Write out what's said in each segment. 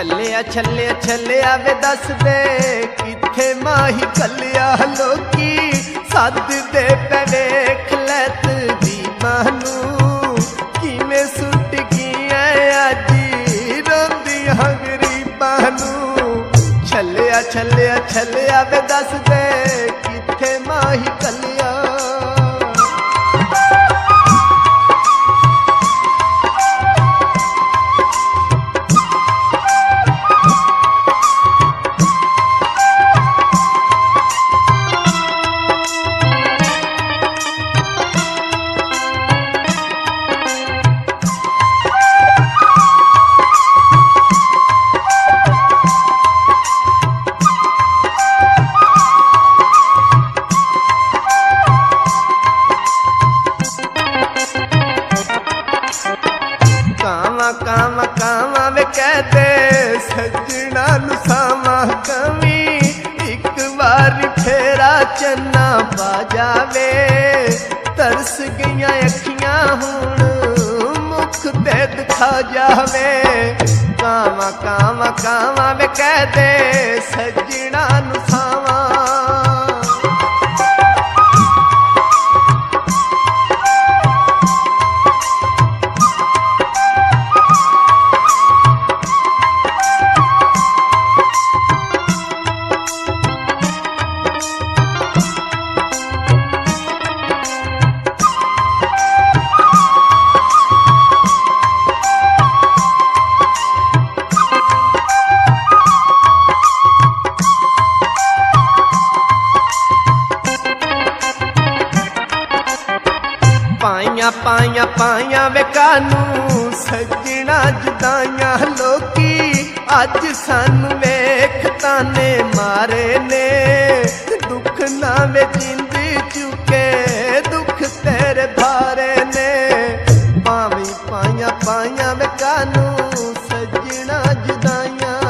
ਛੱਲਿਆ ਛੱਲਿਆ ਛੱਲਿਆ ਵੇ ਦੱਸ ਦੇ ਕਿੱਥੇ ਮਾਹੀ ਕੱਲਿਆ ਲੋਕੀ ਸੱਦਦੇ ਪੈ ਵੇਖ ਲੈ ਤਦੀਮਾਂ ਨੂੰ ਕਿਵੇਂ ਸੁੱਟ ਗਈਆਂ ਅੱਜ ਰੋਂਦੀਆਂ ਗਰੀਬਾਂ ਨੂੰ ਛੱਲਿਆ ਛੱਲਿਆ ਛੱਲਿਆ ਵੇ ਦੱਸ ਦੇ ਕਿੱਥੇ ਮਾਹੀ ਕੱਲਿਆ ਕਾਵਾਂ ਕਾਵਾਂ ਵੇ ਕਹਦੇ ਸੱਜਣਾ ਨੂੰ ਸਾਵਾਂ ਕਵੀ ਇੱਕ ਵਾਰ ਫੇਰਾ ਚੰਨਾ ਪਾ ਜਾਵੇ ਤਰਸ ਗਈਆਂ ਅੱਖੀਆਂ ਹੁਣ ਮੁਖ ਤੇ ਦਿਖਾ ਜਾਵੇ ਕਾਵਾਂ ਕਾਵਾਂ ਕਾਵਾਂ ਵੇ ਕਹਦੇ ਸੱਜਣਾ ਨੂੰ ਸਾਵਾਂ ਪਾਈਆਂ ਪਾਈਆਂ ਵੇ ਕਾਨੂੰ ਸੱਜਣਾ ਜੁਦਾਈਆਂ ਲੋਕੀ ਅੱਜ ਸਾਨੂੰ ਵੇਖ ਤਾਨੇ ਮਾਰੇ ਨੇ ਦੁੱਖ ਨਾ ਵੇ ਜਿੰਦ ਚੁੱਕੇ ਦੁੱਖ ਤੇਰੇ ਭਾਰੇ ਨੇ ਭਾਵੇਂ ਪਾਈਆਂ ਵੇ ਕਾਨੂੰ ਸੱਜਣਾ ਜੁਦਾਈਆਂ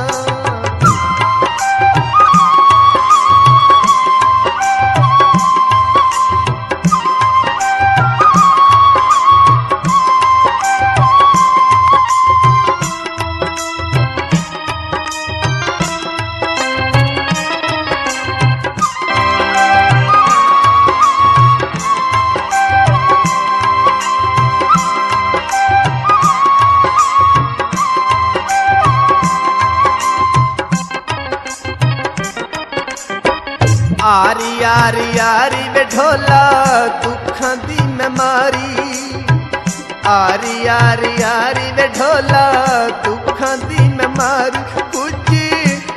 ਆਰੀ ਆਰੀ ਆਰੀ ਵੇ ਢੋਲਾ ਦੁੱਖਾਂ ਦੀ ਬਿਮਾਰੀ ਆਰੀ ਆਰੀ ਆਰੀ ਵੇ ਢੋਲਾ ਦੁੱਖਾਂ ਦੀ ਬਿਮਾਰੀ ਕੁਝ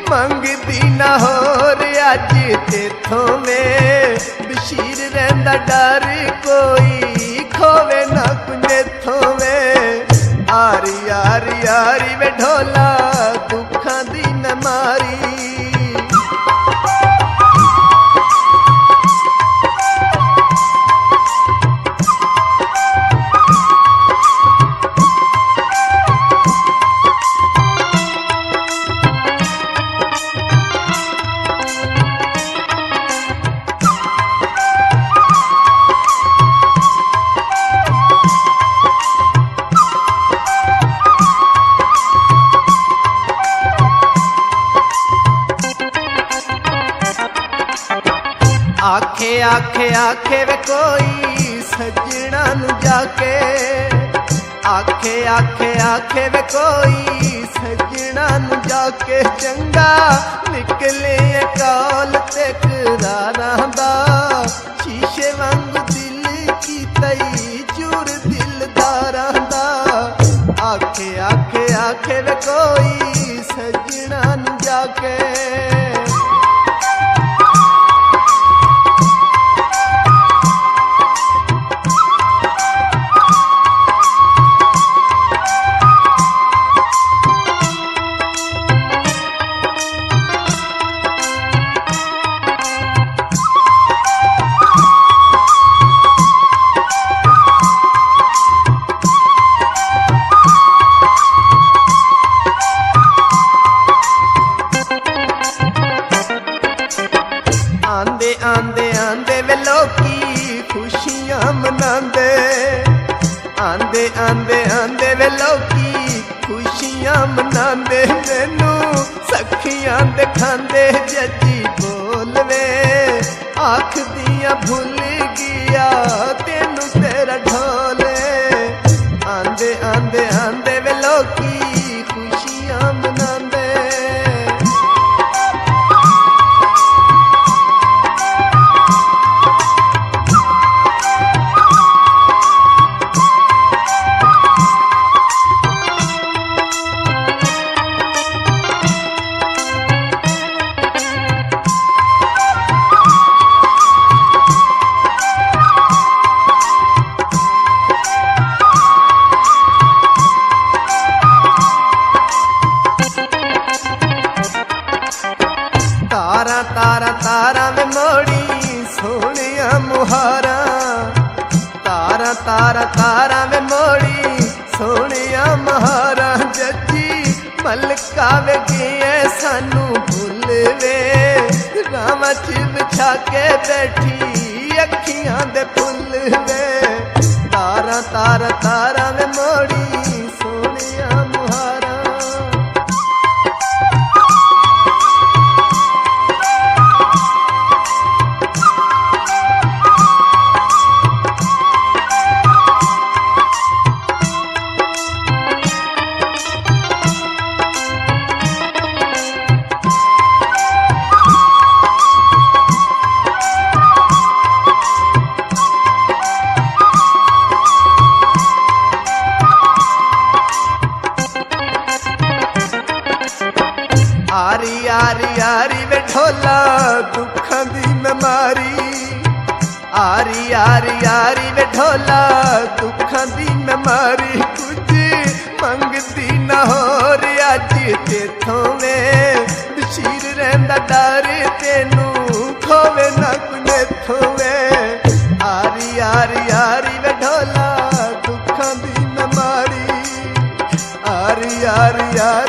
ਮੰਗਦੀ ਨਾ ਹੋਰ ਅੱਜ ਤੇਥੋਂ ਵੇ ਬਸ਼ੀਰ ਰਹਿੰਦਾ ਡਰ ਕੋਈ ਖੋਵੇ ਨਾ ਕੁਨੇਥੋਂ ਵੇ ਆਰੀ ਆਰੀ ਆਰੀ ਵੇ ਢੋਲਾ ਦੁੱਖਾਂ ਦੀ ਬਿਮਾਰੀ ਆਖੇ ਆਖੇ ਆਖੇ ਵੇ ਕੋਈ ਸੱਜਣਾ ਨੂੰ ਜਾ ਕੇ ਆਖੇ ਆਖੇ ਆਖੇ ਵੇ ਕੋਈ ਸੱਜਣਾ ਨੂੰ ਜਾ ਕੇ ਚੰਗਾ ਨਿਕਲੇ ਕੌਲ ਤੇ ਕਰਾਰਾਂ ਦਾ ਸ਼ੀਸ਼ੇ ਵਾਂਗ ਦਿਲ ਕੀ ਤਈ ਚੂਰ ਦਿਲਦਾਰਾਂ ਦਾ ਆਖੇ ਆਖੇ ਆਖੇ ਵੇ ਕੋਈ ਸੱਜਣਾ ਨੂੰ ਜਾ ਕੇ आंदे वे लोकी खुशियां मनांदे आंदे वे लोकी ਖੁਸ਼ੀਆਂ ਮਨਾਉਂਦੇ ਮੈਨੂੰ ਸਖੀਆਂ ਦਿਖਾਉਂਦੇ ਜੱਜੀ ਬੋਲਵੇ ਆਖਦੀਆਂ ਭੁੱਲ ਗਿਆ ਤੈਨੂੰ ਤੇਰਾ ਢੋਲੇ ਆਂਦੇ ਆਂਦੇ ਆਂਦੇ ਵੇ ਲੋਕੀ ਖੁਸ਼ੀਆਂ ਮਨਾਉਂਦੇ ਤਾਰਾ ਤਾਰਾ ਤਾਰਾ ਵੇ ਮੋੜੀ ਸੋਹਣਿਆ ਮੁਹਾਰਾ ਤਾਰਾ ਤਾਰਾ ਤਾਰਾ ਵੇ ਮੋੜੀ ਸੋਹਣਿਆ ਮੁਹਾਰਾ ਜੱਜੀ ਮਲਕਾ ਵੇ ਗਏ ਸਾਨੂੰ ਭੁੱਲਵੇ ਰਾਵਾਂ ਚ ਵਿਛਾ ਕੇ ਬੈਠੀ ਅੱਖੀਆਂ ਦੇ ਫੁੱਲ ਵੇ ਤਾਰਾ ਤਾਰਾ ਤਾਰਾ ਵੇ ਮੋੜੀ ਸੋਹਣਿਆ ਮੁਹਾਰਾ ਆਰੀ ਆਰੀ ਆਰੀ ਵੇ ਢੋਲਾ ਦੁੱਖਾਂ ਦੀ ਬਿਮਾਰੀ ਆਰੀ ਆਰੀ ਆਰੀ ਵੇ ਢੋਲਾ ਦੁੱਖਾਂ ਦੀ ਬਿਮਾਰੀ ਕੁਝ ਮੰਗਦੀ ਨਾ ਹੋਰ ਅੱਜ ਤੇਥੋਂ ਵੇ ਬਸ਼ੀਰ ਰਹਿੰਦਾ ਡਰ ਤੈਨੂੰ ਖੋਵੇ ਨਾ ਕੁਨੇਥੋਂ ਵੇ ਆਰੀ ਆਰੀ ਆਰੀ ਵੇ ਢੋਲਾ ਦੁੱਖਾਂ ਦੀ ਬਿਮਾਰੀ ਆਰੀ ਆਰੀ ਆਰੀ